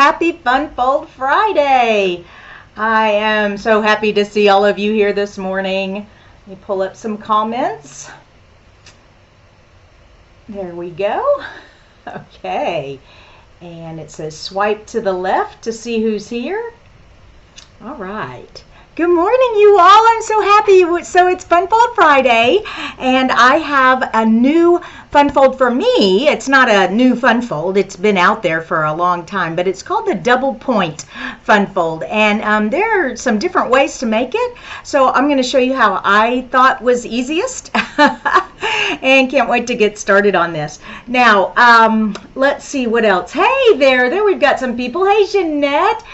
Happy Fun Fold Friday. I am so happy to see all of you here this morning. Let me pull up some comments. There we go. Okay. And it says swipe to the left to see who's here. All right. Good morning, you all. I'm so happy. So it's Fun Fold Friday, and I have a new Fun Fold for me. It's not a new Fun Fold. It's been out there for a long time, but it's called the Double Point Fun Fold, and there are some different ways to make it. So I'm going to show you how I thought was easiest, and can't wait to get started on this. Now, let's see what else. Hey there we've got some people. Hey, Jeanette.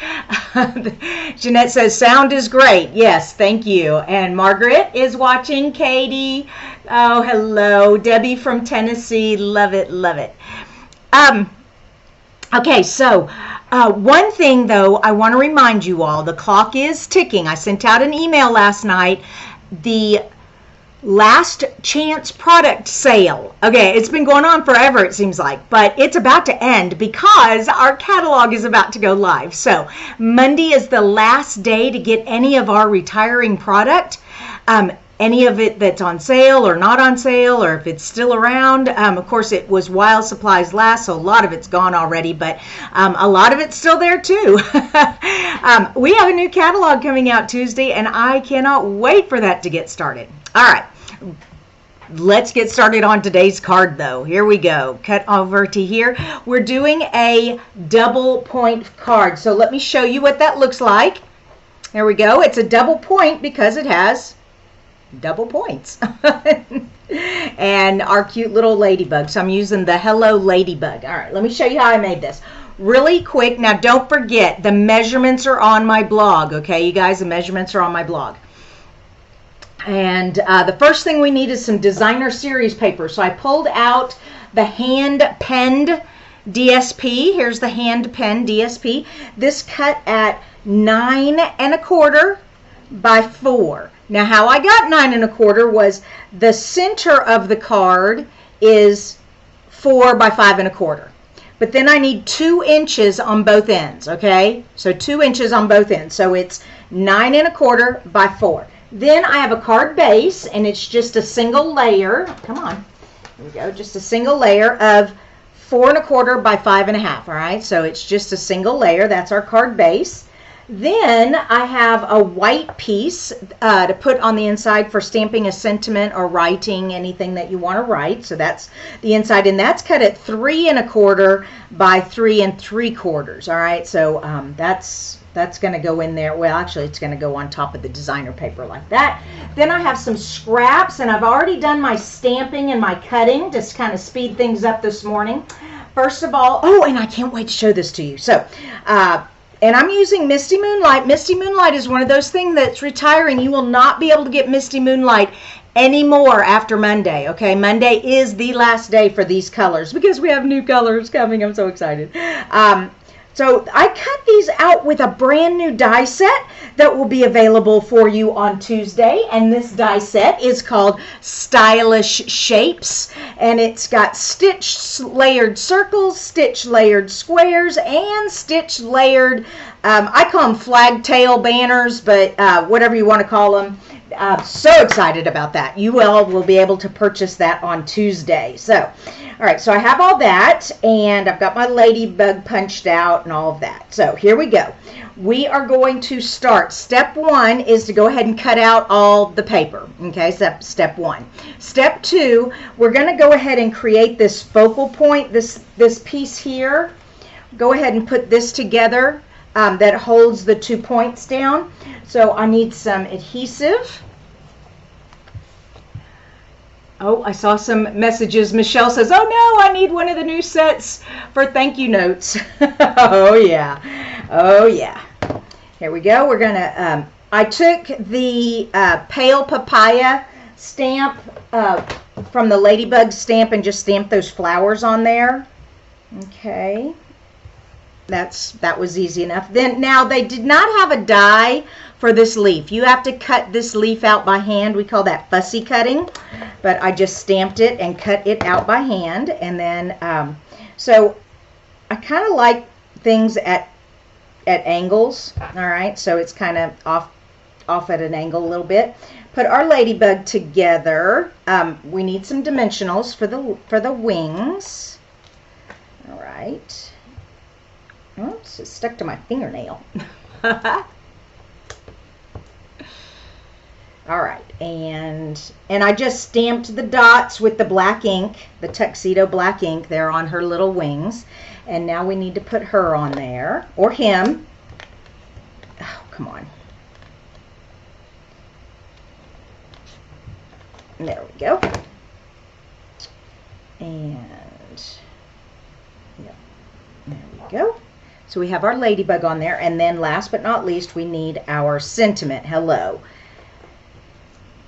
Jeanette says, sound is great. Yes, thank you. And Margaret is watching. Katie. Oh, hello. Debbie from Tennessee. Love it, love it. Okay, so one thing, though, I want to remind you all. The clock is ticking. I sent out an email last night. The last chance product sale. Okay, it's been going on forever, it seems like, but it's about to end because our catalog is about to go live. So Monday is the last day to get any of our retiring product, any of it that's on sale or not on sale, or if it's still around. Of course, it was while supplies last, so a lot of it's gone already, but a lot of it's still there too. We have a new catalog coming out Tuesday, and I cannot wait for that to get started. All right, let's get started on today's card, though. Here we go. Cut over to here. We're doing a double point card. So let me show you what that looks like. There we go. It's a double point because it has double points. And our cute little ladybug. So I'm using the Hello Ladybug. All right, let me show you how I made this. Really quick. Now, don't forget, the measurements are on my blog. Okay, you guys, the measurements are on my blog. And the first thing we need is some designer series paper. So I pulled out the hand-penned DSP. Here's the hand-penned DSP. This cut at 9 1/4 by 4. Now, how I got 9 1/4 was the center of the card is 4 by 5 1/4. But then I need 2 inches on both ends, okay? So 2 inches on both ends. So it's 9 1/4 by 4. Then I have a card base, and it's just a single layer. Come on. Here we go. Just a single layer of 4 1/4 by 5 1/2. All right. So it's just a single layer. That's our card base. Then I have a white piece to put on the inside for stamping a sentiment or writing anything that you want to write. So that's the inside, and that's cut at 3 1/4 by 3 3/4. All right. So that's going to go in there. Well, actually, it's going to go on top of the designer paper like that. Then I have some scraps, and I've already done my stamping and my cutting to kind of speed things up this morning. First of all, oh, and I can't wait to show this to you. So, and I'm using Misty Moonlight. Misty Moonlight is one of those things that's retiring. You will not be able to get Misty Moonlight anymore after Monday. Okay, Monday is the last day for these colors because we have new colors coming. I'm so excited. So I cut these out with a brand new die set that will be available for you on Tuesday. And this die set is called Stylish Shapes. And it's got stitch layered circles, stitch layered squares, and stitch layered, I call them flag tail banners, but whatever you want to call them. So excited about that. You all will be able to purchase that on Tuesday. So, all right, so I have all that, and I've got my ladybug punched out and all of that. So here we go. We are going to start. Step 1 is to go ahead and cut out all the paper. Okay, step 1. Step 2, we're going to go ahead and create this focal point, this piece here. Go ahead and put this together that holds the 2 points down. So I need some adhesive. Oh, I saw some messages. Michelle says, oh no, I need one of the new sets for thank you notes. Oh yeah. Oh yeah. Here we go. We're going to, I took the pale papaya stamp from the Ladybug stamp and just stamped those flowers on there. Okay. That was easy enough. Then now they did not have a die for this leaf. You have to cut this leaf out by hand. We call that fussy cutting, but I just stamped it and cut it out by hand. And then so I kind of like things at at angles. All right, so it's kind of off at an angle a little bit. Put our ladybug together. We need some dimensionals for the wings. All right. Oops, it's stuck to my fingernail. All right, and I just stamped the dots with the black ink, the tuxedo black ink there on her little wings. And now we need to put her on there, or him. Oh, come on. There we go. And yeah, there we go. So we have our ladybug on there, and then last but not least, we need our sentiment, hello.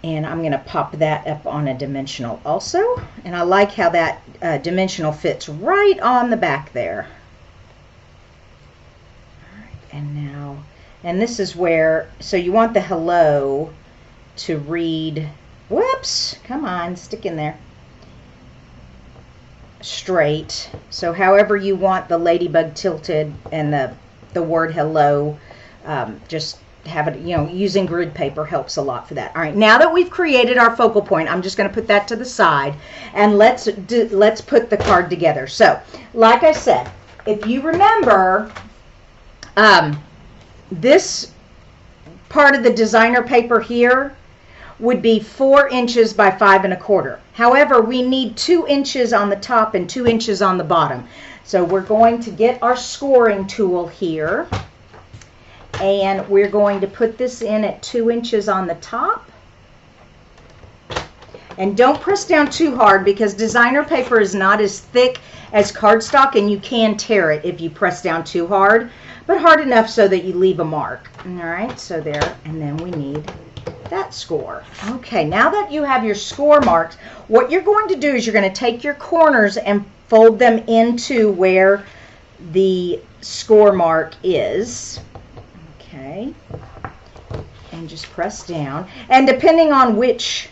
And I'm going to pop that up on a dimensional also. And I like how that dimensional fits right on the back there. All right, and now, and this is where, so you want the hello to read, whoops, come on, stick in there, straight. So however you want the ladybug tilted and the word hello, just have it, you know, using grid paper helps a lot for that. All right, now that we've created our focal point, I'm just going to put that to the side, and let's put the card together. So, like I said, if you remember, this part of the designer paper here would be 4 inches by 5 1/4. However, we need 2 inches on the top and 2 inches on the bottom. So we're going to get our scoring tool here. And we're going to put this in at 2 inches on the top. And don't press down too hard, because designer paper is not as thick as cardstock, and you can tear it if you press down too hard, but hard enough so that you leave a mark. All right, so there, and then we need that score. Okay, now that you have your score marks, what you're going to do is you're going to take your corners and fold them into where the score mark is. Okay, and just press down, and depending on which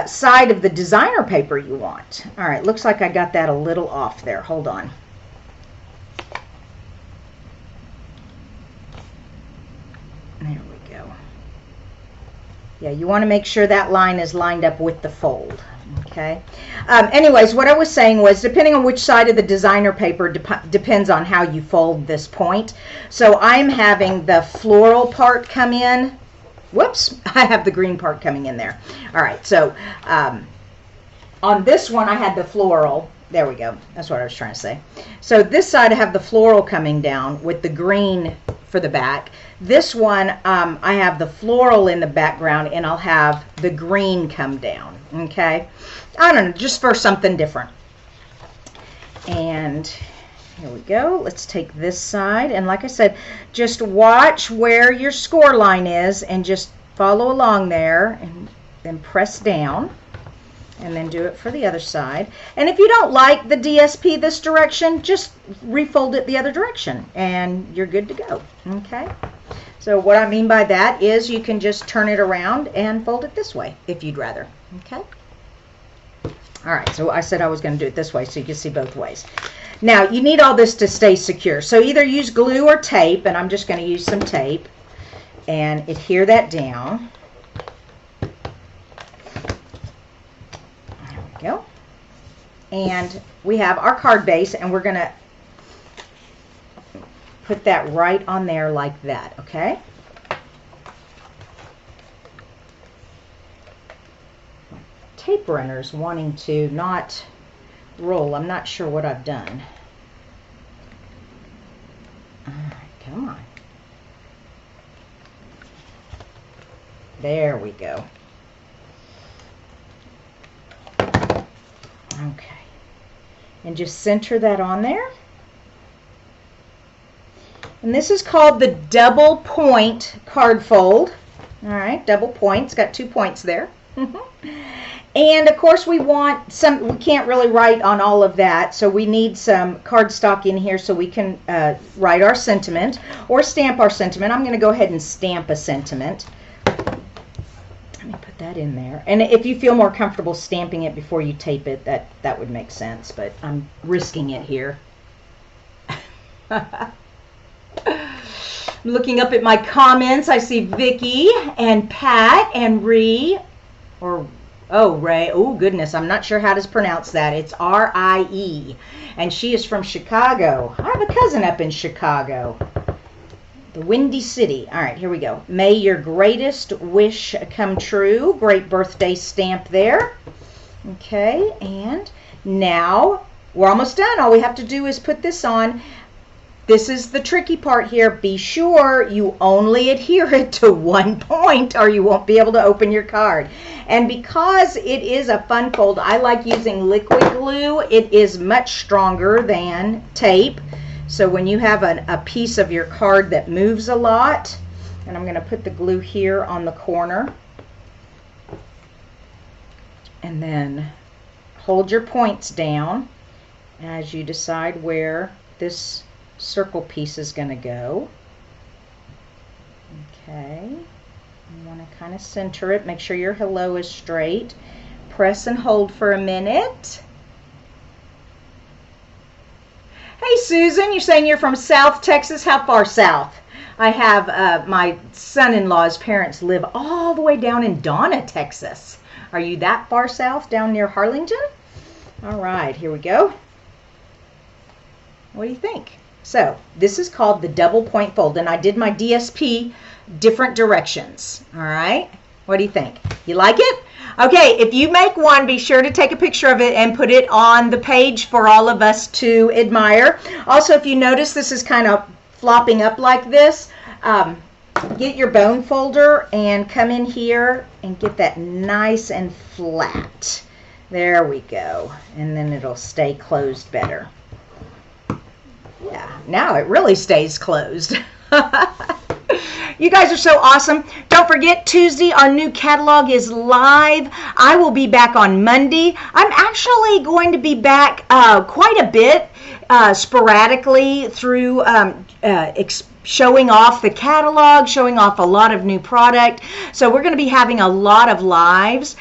side of the designer paper you want. All right, looks like I got that a little off there. Hold on. There we go. Yeah, you want to make sure that line is lined up with the fold. Okay. Anyways, what I was saying was, depending on which side of the designer paper depends on how you fold this point. So I'm having the floral part come in. Whoops, I have the green part coming in there. All right, so on this one I had the floral. There we go. That's what I was trying to say. So this side I have the floral coming down with the green for the back. This one I have the floral in the background, and I'll have the green come down. Okay, I don't know, just for something different. And here we go. Let's take this side, and like I said, just watch where your score line is and just follow along there, and then press down, and then do it for the other side. And if you don't like the DSP this direction, just refold it the other direction and you're good to go. Okay, so what I mean by that is you can just turn it around and fold it this way if you'd rather. Okay, all right, so I said I was going to do it this way so you can see both ways. Now you need all this to stay secure, so either use glue or tape, and I'm just going to use some tape and adhere that down. There we go. And we have our card base, and we're going to put that right on there like that. Okay, tape runners wanting to not roll. I'm not sure what I've done. All right, come on. There we go. Okay, and just center that on there. And this is called the double point card fold. All right, double point. It's got 2 points there. And of course we want some, we can't really write on all of that, so we need some cardstock in here so we can write our sentiment or stamp our sentiment. I'm going to go ahead and stamp a sentiment. Let me put that in there. And if you feel more comfortable stamping it before you tape it, that would make sense, but I'm risking it here. Looking up at my comments, I see Vicky and Pat and Ray. Oh goodness, I'm not sure how to pronounce that. It's R-I-E. And she is from Chicago. I have a cousin up in Chicago. The Windy City. All right, here we go. May your greatest wish come true. Great birthday stamp there. Okay, and now we're almost done. All we have to do is put this on. This is the tricky part here. Be sure you only adhere it to one point or you won't be able to open your card. And because it is a fun fold, I like using liquid glue. It is much stronger than tape. So when you have a piece of your card that moves a lot, and I'm going to put the glue here on the corner, and then hold your points down as you decide where this circle piece is going to go. Okay, you want to kind of center it, make sure your hello is straight. Press and hold for a minute. Hey Susan, you're saying you're from South Texas. How far south? I have my son-in-law's parents live all the way down in Donna, Texas. Are you that far south, down near Harlingen? All right, here we go. What do you think? So this is called the double point fold, and I did my DSP different directions. All right, what do you think? You like it? Okay, if you make one, be sure to take a picture of it and put it on the page for all of us to admire. Also, if you notice this is kind of flopping up like this, get your bone folder and come in here and get that nice and flat. There we go, and then it'll stay closed better. Yeah, now it really stays closed. You guys are so awesome. Don't forget, Tuesday, our new catalog is live. I will be back on Monday. I'm actually going to be back quite a bit sporadically through showing off the catalog, showing off a lot of new product. So we're going to be having a lot of lives.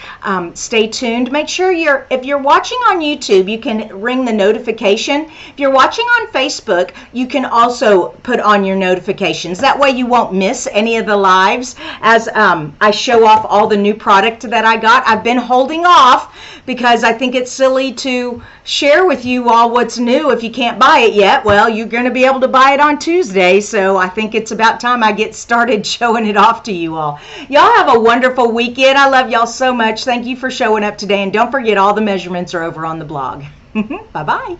Stay tuned. Make sure if you're watching on YouTube, you can ring the notification. If you're watching on Facebook, you can also put on your notifications. That way you won't miss any of the lives as I show off all the new product that I got. I've been holding off because I think it's silly to share with you all what's new if you can't buy it yet. Well, you're going to be able to buy it on Tuesday, so I think it's about time I get started showing it off to you all. Y'all have a wonderful weekend. I love y'all so much. Thank you for showing up today, and don't forget all the measurements are over on the blog. Bye-bye.